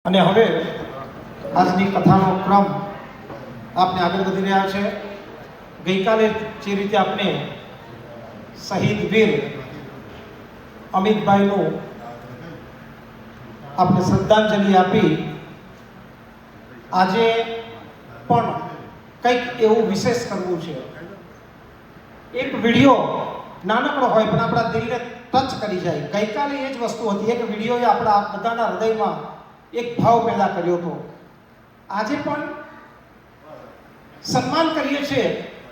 અને હવે આજની કથાનો ક્રમ આપને આગળ વધી રહ્યા છે। ગઈકાલે જે રીતે આપણે શહીદ વીર અમિતભાઈનું આપણે શ્રદ્ધાંજલિ આપી, આજે પણ કંઈક એવું વિશેષ કરવું છે। એક વિડીયો નાનકડો હોય પણ આપણા દિલને ટચ કરી જાય। ગઈકાલે એ જ વસ્તુ હતી, એક વિડીયોએ આપણા બધાના હૃદયમાં એક ભાવ પેદા કર્યો હતો। આજે પણ સન્માન કરીએ છીએ,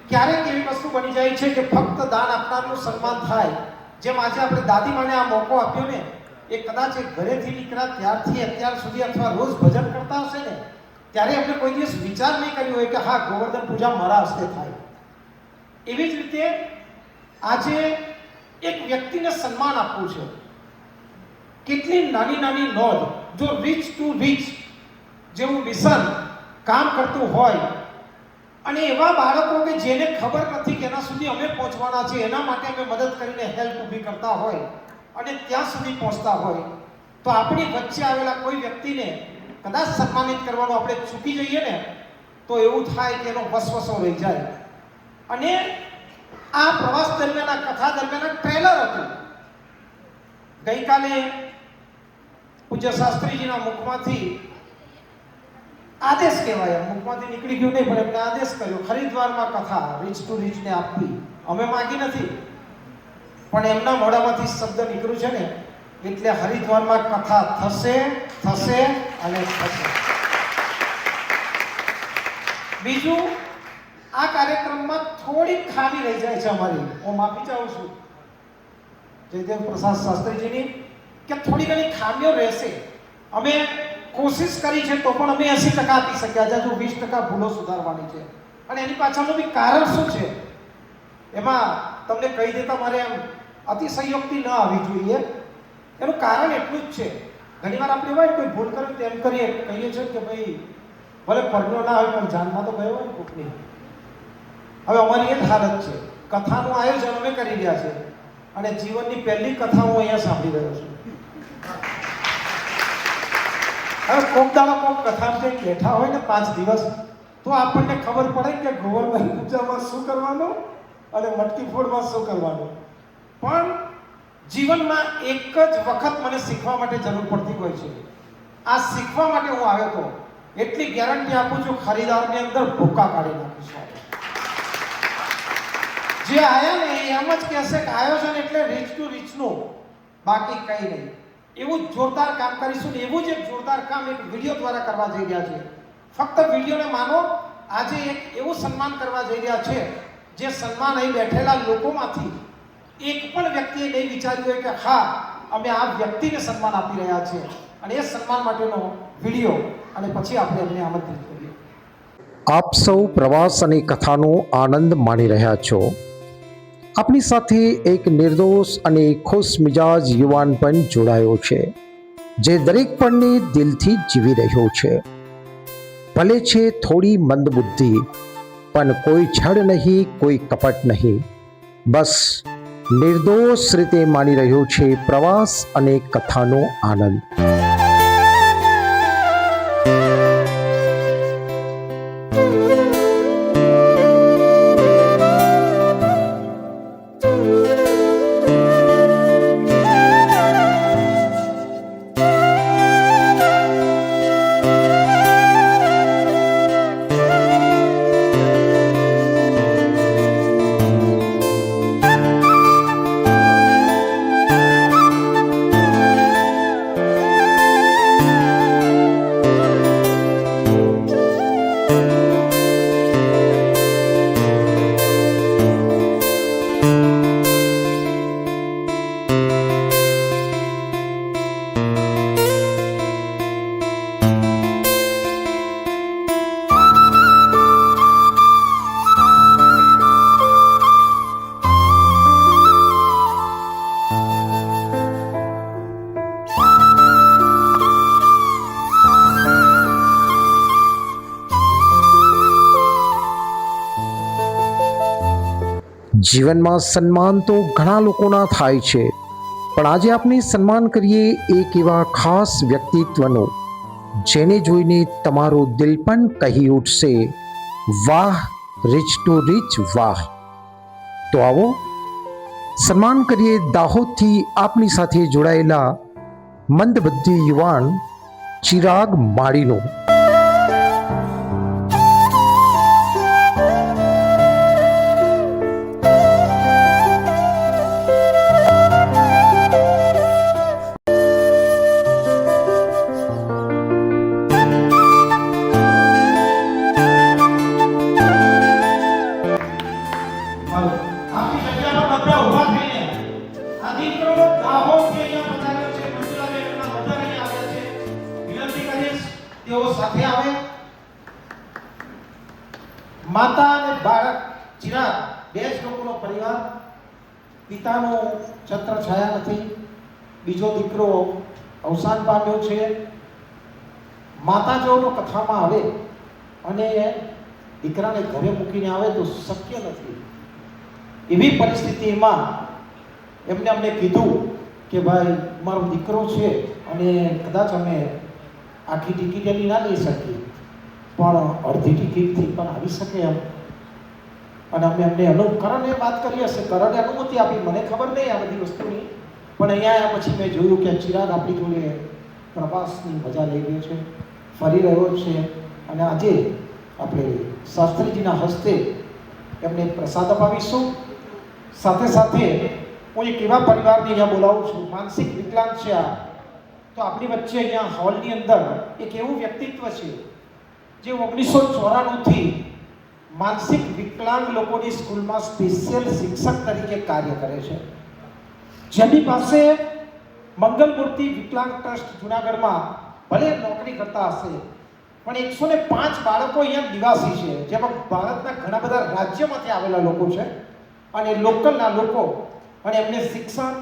ક્યારેક એવી વસ્તુ બની જાય છે કે ફક્ત દાન આપનારનું સન્માન થાય। જેમ આજે આપણે દાદીમાને આ મોકો આપ્યો ને, એ કદાચ એ ઘરેથી નીકળ્યા ત્યારથી અત્યાર સુધી અથવા રોજ ભજન કરતા હશે ને, ત્યારે એમને કોઈ દિવસ વિચાર નહીં કર્યો હોય કે હા, ગોવર્ધન પૂજા મારા હસ્તે થાય। એવી જ રીતે આજે એક વ્યક્તિને સન્માન આપવું છે। કેટલી નાની નાની નોંધ, જો રીચ ટુ રીચ જેવું મિશન કામ કરતું હોય અને એવા બાળકો કે જેને ખબર નથી કે એના સુધી અમે પહોંચવાના છે, એના માટે અમે મદદ કરીને હેલ્પ ઊભી કરતા હોય અને ત્યાં સુધી પહોંચતા હોય, તો આપણી વચ્ચે આવેલા કોઈ વ્યક્તિને કદાચ સન્માનિત કરવાનું આપણે ચૂકી જઈએ ને, તો એવું થાય કે એનો વસવસો રહી જાય। અને આ પ્રવાસ દરમિયાન, આ કથા દરમિયાન ટ્રેલર હતું। ગઈકાલે પૂજ્ય શાસ્ત્રીજીના મુખમાંથી આદેશ કહેવાય, મુખમાંથી નીકળી ગયું નહીં પણ એમને આદેશ કર્યો, હરિદ્વારમાં કથા રીચ ટુ રીચને આપવી। અમે માગી નથી, પણ એમના મોઢામાંથી શબ્દ નીકળ્યું છે ને, એટલે હરિદ્વારમાં કથા થશે, થશે અને થશે। બીજું, આ કાર્યક્રમમાં થોડી ખામી રહી જાય છે અમારી, હું માફી ચાહું છું જયદેવ પ્રસાદ શાસ્ત્રીજીની, કે થોડી ઘણી ખામીઓ રહેશે। અમે કોશિશ કરી છે તો પણ અમે 80% આપી શક્યા છે, હજુ 20% ભૂલો સુધારવાની છે। અને એની પાછળનું બી કારણ શું છે, એમાં તમને કહી દેતા મારે એમ અતિશયોક્તિ ન આવી જોઈએ। એનું કારણ એટલું જ છે, ઘણીવાર આપણે હોય કોઈ ભૂલ કરે તેમ કહીએ છીએ કે ભાઈ ભલે પરનો ના હોય પણ જાનમાં તો ગયો હોય ને કોકની। હવે અમારી એ જ હાલત છે। કથાનું આયોજન અમે કરી રહ્યા છે અને જીવનની પહેલી કથા હું અહીંયા સાંભળી રહ્યો છું। હવે કોક દાડો કોક કથા બેઠા હોય ને 5 દિવસ, તો આપણને ખબર પડે કે ગોવર્ધન પૂજામાં શું કરવાનું અને મટકી ફોડમાં શું કરવાનું। પણ જીવનમાં એક જ વખત મને શીખવા માટે જરૂર પડતી હોય છે। આ શીખવા માટે હું આવ્યો હતો, એટલી ગેરંટી આપું છું, ખરીદારની અંદર ભૂકા કાઢી નાખીશું। જે આયા ને એમ જ કહેશે કે આયોજન એટલે રીચ ટુ રીચનું, બાકી કંઈ નહીં। એવું જોરદાર કામ કરીશું ને એવું જ એક જોરદાર કામ એક વિડીયો દ્વારા કરવા જઈ રહ્યા છે। ફક્ત વિડીયોને માનો, આજે એક એવું સન્માન કરવા જઈ રહ્યા છે, જે સન્માન અહીં બેઠેલા લોકોમાંથી એક પણ વ્યક્તિએ નહીં વિચાર્યું હોય કે હા, અમે આ વ્યક્તિને સન્માન આપી રહ્યા છીએ। અને એ સન્માન માટેનો વિડીયો અને પછી આપણે એમને આમંત્રિત કરીએ। આપ સૌ પ્રવાસ અને કથાનો આનંદ માણી રહ્યા છો। આપણી સાથે એક નિર્દોષ અને ખુશ મિજાજ યુવાન પણ જોડાયો છે, જે દરેક પળને દિલથી જીવી રહ્યો છે। ભલે છે થોડી મંદબુદ્ધિ, પણ કોઈ છળ નહીં, કોઈ કપટ નહીં, બસ નિર્દોષ રીતે માણી રહ્યો છે પ્રવાસ અને કથાનો આનંદ। જીવનમાં સન્માન તો ઘણા લોકોના થાય છે, પણ આજે આપણે સન્માન કરીએ એક એવા ખાસ વ્યક્તિત્વનું જેને જોઈને તમારું દિલ પણ કહી ઉઠશે, વાહ રીચ ટુ રીચ વાહ. તો આવો સન્માન કરીએ દાહોદથી આપની સાથે જોડાયેલા મંદબુદ્ધિ યુવાન ચિરાગ માળીનું. આપની જગ્યામાં બધા ઊભા થઈને આ દીકરો દાહોદથી અહીંયા પધાર્યો છે. મંજુલાબેન એમના બધા અહીંયા આવ્યા છે. વિનંતી કરીશ તેઓ સાથે આવે. માતા અને બાળક ચિરાગ બે જ લોકોનો પરિવાર. પિતાનું છત્ર છાયા નથી. બીજો દીકરો અવસાન પામ્યો છે. માતા જો કથામાં આવે અને દીકરાને ઘરે મૂકીને આવે તો શક્ય નથી. એવી પરિસ્થિતિમાં એમને અમને કીધું કે ભાઈ મારો દીકરો છે અને કદાચ અમે આખી ટિકિટ એની ના લઈ શકીએ પણ અડધી ટિકિટથી પણ આવી શકે એમ. અને અમે એમને કરણે વાત કરી હશે, કરણે અનુમતિ આપી, મને ખબર નહીં આ બધી વસ્તુની. પણ અહીંયા આવ્યા પછી મેં જોયું કે ચિરાગ આપણી જોડે પ્રવાસની મજા લઈ ગયો છે, ફરી રહ્યો છે. અને આજે આપણે શાસ્ત્રીજીના હસ્તે એમને પ્રસાદ અપાવીશું. સાથે સાથે હું એક એવા પરિવારને અહીંયા બોલાવું છું, માનસિક વિકલાંગ છે આ. તો આપણી વચ્ચે અહીંયા હોલની અંદર એક એવું વ્યક્તિત્વ છે જે 1994થી માનસિક વિકલાંગ લોકોની સ્કૂલમાં સ્પેશિયલ શિક્ષક તરીકે કાર્ય કરે છે. જેની પાસે મંગલમૂર્તિ વિકલાંગ ટ્રસ્ટ જુનાગઢમાં ભલે નોકરી કરતા હશે પણ 105 બાળકો અહીંયા નિવાસી છે, જેમાં ભારતના ઘણા બધા રાજ્યમાંથી આવેલા લોકો છે અને લોકલના લોકો. અને એમને શિક્ષણ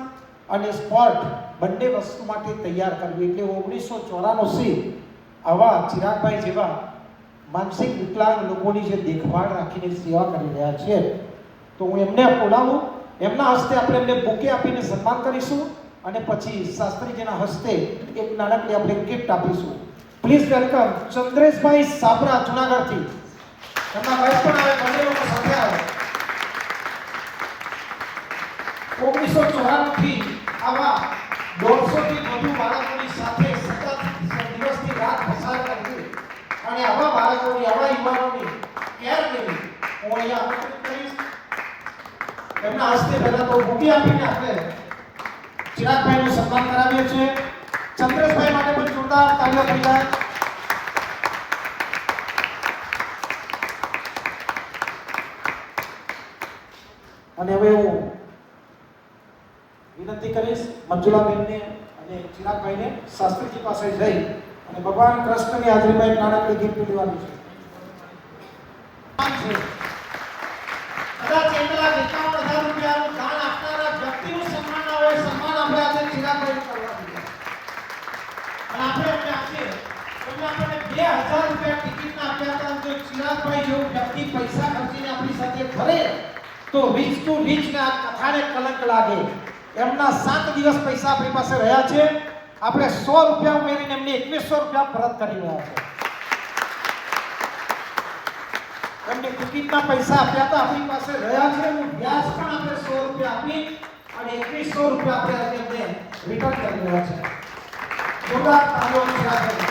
અને સ્પોર્ટ બંને વસ્તુ માટે તૈયાર કરવી. એટલે 1994થી આવા ચિરાગભાઈ જેવા માનસિક વિકલાંગ લોકોની જે દેખભાળ રાખીને સેવા કરી રહ્યા છે. તો હું એમને બોલાવું, એમના હસ્તે આપણે એમને બુકે આપીને સન્માન કરીશું અને પછી શાસ્ત્રીજીના હસ્તે એક નાનકડી આપણે ગિફ્ટ આપીશું. પ્લીઝ વેલકમ ચંદ્રેશભાઈ સાબરા જુનાગઢથી. એમના વાઇફ પણ આવે, બંને લોકો સાથે આવે. 1994થી આવા 150થી વધુ બાળકોની સાથે સતત દિવસની રાત પસાર કરી અને આવા બાળકોની, આવા યુવાનોની કેર લેવી હું અહીંયા આમંત્રિત કરીશ. એમના હસ્તે પહેલા તો બુકે આપીને આપણે ચિરાગભાઈનું સન્માન કરાવીએ છીએ. ચંદ્રેશભાઈ માટે પણ જોરદાર તાળીઓ થઈ જાય. અને હવે હું વિનંતી કરીશ મંજુલાબેનને અને ચિરાગભાઈને શાસ્ત્રીજી પાસે જઈ અને ભગવાન કૃષ્ણની હાજરીમાં એક નાનકડી ગિફ્ટ લેવાની છે. કદાચ 1,51,000 રૂપિયાનું દાન આપનારા વ્યક્તિનું સન્માન આવે, સન્માન આપણે આજે ચિરાગભાઈને કરવાનું છે. અને આપણે એમને આપીએ એમને આપણને 2,000 રૂપિયા ટિકિટના આપ્યા હતા. જો ચિરાગભાઈ જેવું વ્યક્તિ પૈસા ખર્ચીને આપણી સાથે ફરે તો રીચ ટુ રીચ ને આ કથાને કલંક લાગે. એમના 7 દિવસ પૈસા આપણી પાસે રહ્યા છે. આપણે 100 રૂપિયા ઉમેરીને એમને 2100 રૂપિયા પરત કરી રહ્યા છે. એમને ટિકિટના પૈસા આપ્યા હતા, આપણી પાસે રહ્યા છે. હું વ્યાજ પણ આપણે 100 રૂપિયા આપી અને 2100 રૂપિયા આપણે એમને રિટર્ન કરી રહ્યા છે. જોરદાર તાળીઓ.